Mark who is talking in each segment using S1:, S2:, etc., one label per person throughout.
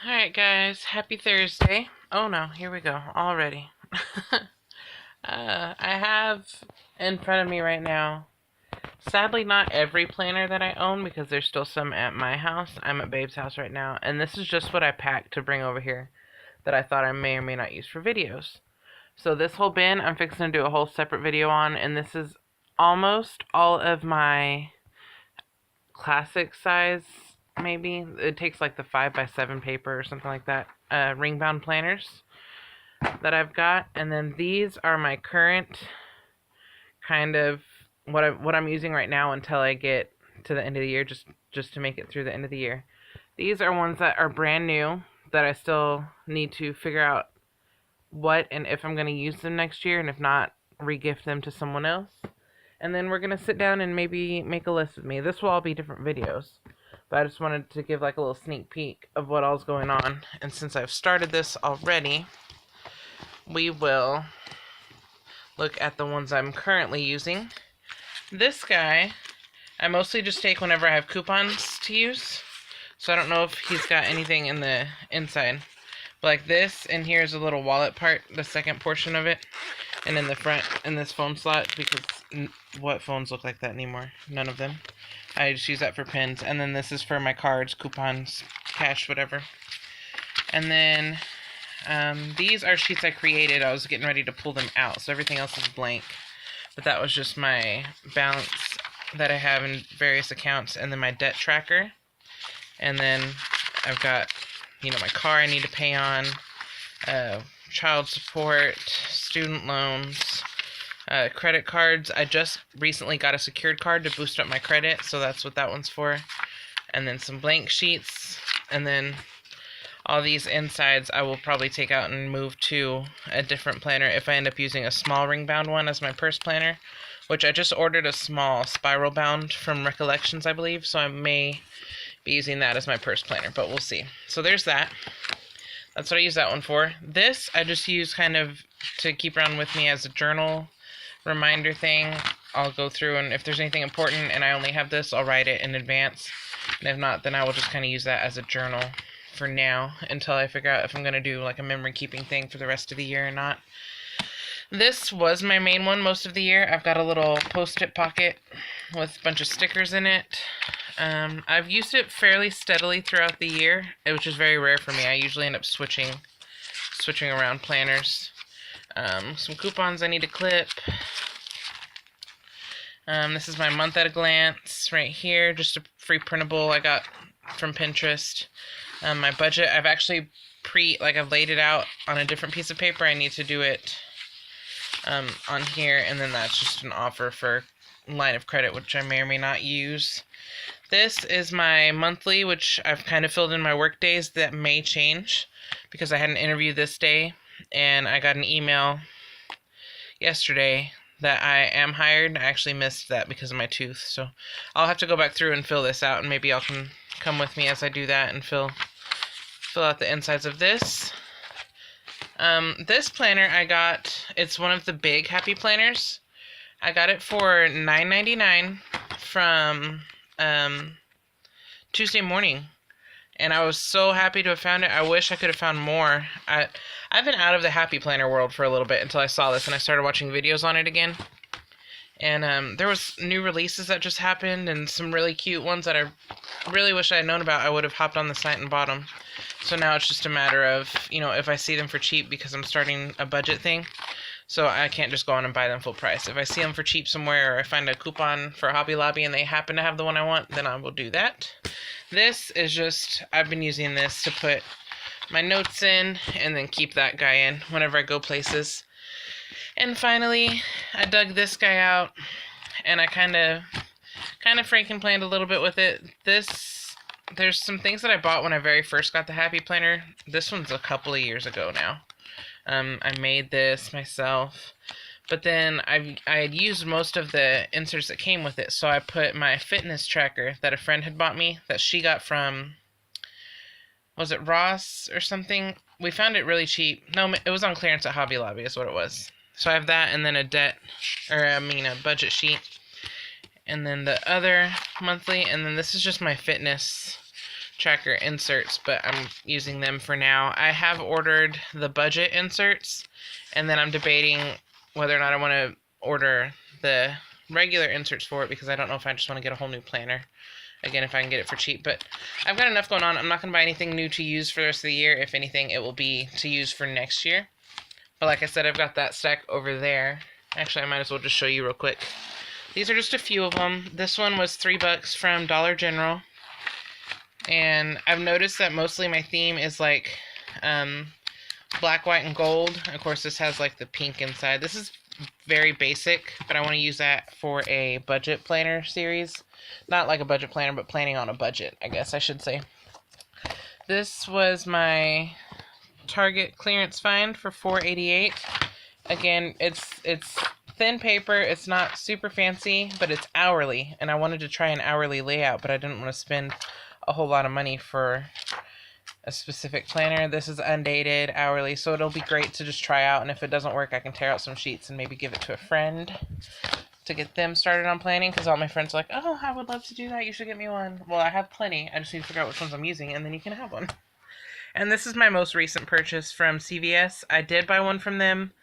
S1: Alright guys, happy Thursday. Oh no, here we go, already. I have in front of me right now, sadly not every planner that I own because there's still some at my house. I'm at Babe's house right now, and this is just what I packed to bring over here that I thought I may or may not use for videos. So this whole bin I'm fixing to do a whole separate video on, and this is almost all of my classic size, maybe. It takes like the 5x7 paper or something like that, ring bound planners that I've got. And then these are my current kind of what I'm using right now until I get to the end of the year, just to make it through the end of the year. These are ones that are brand new that I still need to figure out what and if I'm going to use them next year, and if not, regift them to someone else. And then we're going to sit down and maybe make a list with me. This will all be different videos, but I just wanted to give like a little sneak peek of what all's going on. And since I've started this already, we will look at the ones I'm currently using. This guy, I mostly just take whenever I have coupons to use. So I don't know if he's got anything in the inside. But like this, and here's a little wallet part, the second portion of it. And in the front, in this phone slot, because what phones look like that anymore? None of them. I just use that for pins. And then this is for my cards, coupons, cash, whatever. And then these are sheets I created. I was getting ready to pull them out, so everything else is blank. But that was just my balance that I have in various accounts, and then my debt tracker. And then I've got, my car I need to pay on, child support, student loans, credit cards. I just recently got a secured card to boost up my credit, so that's what that one's for. And then some blank sheets, and then all these insides I will probably take out and move to a different planner if I end up using a small ring bound one as my purse planner, which I just ordered a small spiral bound from Recollections, I believe, so I may be using that as my purse planner, but we'll see. So there's that. That's what I use that one for. This I just use kind of to keep around with me as a journal reminder thing. I'll go through, and if there's anything important and I only have this, I'll write it in advance. And if not, then I will just kind of use that as a journal for now until I figure out if I'm going to do like a memory keeping thing for the rest of the year or not. This was my main one most of the year. I've got a little post-it pocket with a bunch of stickers in it. I've used it fairly steadily throughout the year, which is very rare for me. I usually end up switching around planners. Some coupons I need to clip. This is my month at a glance right here, just a free printable I got from Pinterest. My budget, I've actually I've laid it out on a different piece of paper. I need to do it on here, and then that's just an offer for line of credit, which I may or may not use. This is my monthly, which I've kind of filled in my work days. That may change because I had an interview this day, and I got an email yesterday that I am hired. I actually missed that because of my tooth, so I'll have to go back through and fill this out, and maybe y'all can come with me as I do that and fill out the insides of this. This planner I got, it's one of the big happy planners. I got it for $9.99 from Tuesday Morning, and I was so happy to have found it. I wish I could have found more. I've been out of the happy planner world for a little bit until I saw this and I started watching videos on it again. And there was new releases that just happened, and some really cute ones that I really wish I had known about. I would have hopped on the site and bought them. So now it's just a matter of, if I see them for cheap, because I'm starting a budget thing. So I can't just go on and buy them full price. If I see them for cheap somewhere, or I find a coupon for Hobby Lobby and they happen to have the one I want, then I will do that. This is just, I've been using this to put my notes in and then keep that guy in whenever I go places. And finally, I dug this guy out, and I kind of freaking planned a little bit with it. There's some things that I bought when I very first got the Happy Planner. This one's a couple of years ago now. I made this myself, but then I had used most of the inserts that came with it, so I put my fitness tracker that a friend had bought me, that she got from, was it Ross or something? We found it really cheap. No, it was on clearance at Hobby Lobby is what it was. So I have that, and then a budget sheet, and then the other monthly, and then this is just my fitness tracker inserts, but I'm using them for now. I have ordered the budget inserts, and then I'm debating whether or not I want to order the regular inserts for it, because I don't know if I just want to get a whole new planner. Again, if I can get it for cheap. But I've got enough going on. I'm not going to buy anything new to use for the rest of the year. If anything, it will be to use for next year. But like I said, I've got that stack over there. Actually, I might as well just show you real quick. These are just a few of them. This one was $3 from Dollar General. And I've noticed that mostly my theme is like black, white, and gold. Of course, this has like the pink inside. This is very basic, but I want to use that for a budget planner series. Not like a budget planner, but planning on a budget, I guess I should say. This was my Target clearance find for $4.88. Again, it's thin paper. It's not super fancy, but it's hourly, and I wanted to try an hourly layout, but I didn't want to spend a whole lot of money for a specific planner. This is undated, hourly, so it'll be great to just try out, and if it doesn't work, I can tear out some sheets and maybe give it to a friend to get them started on planning, because all my friends are like, oh, I would love to do that, you should get me one. Well, I have plenty, I just need to figure out which ones I'm using, and then you can have one. And this is my most recent purchase from CVS. I did buy one from them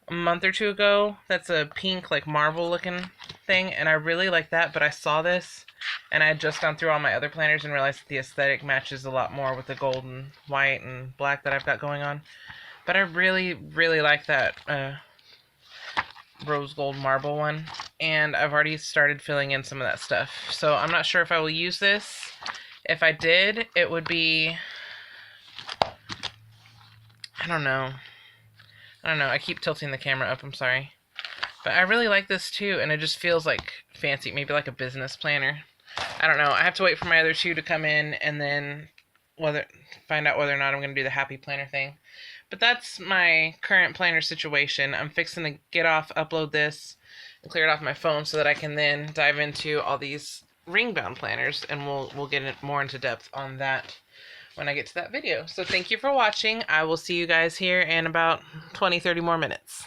S1: a month or two ago. That's a pink, like marble looking thing, and I really like that, but I saw this, and I had just gone through all my other planners and realized that the aesthetic matches a lot more with the gold and white and black that I've got going on. But I really, really like that rose gold marble one, and I've already started filling in some of that stuff. So I'm not sure if I will use this. If I did, it would be, I don't know. I keep tilting the camera up, I'm sorry. But I really like this too, and it just feels like fancy, maybe like a business planner. I don't know. I have to wait for my other two to come in and then find out whether or not I'm going to do the happy planner thing. But that's my current planner situation. I'm fixing to upload this, and clear it off my phone so that I can then dive into all these ring-bound planners, and we'll get more into depth on that when I get to that video. So thank you for watching. I will see you guys here in about 20-30 more minutes.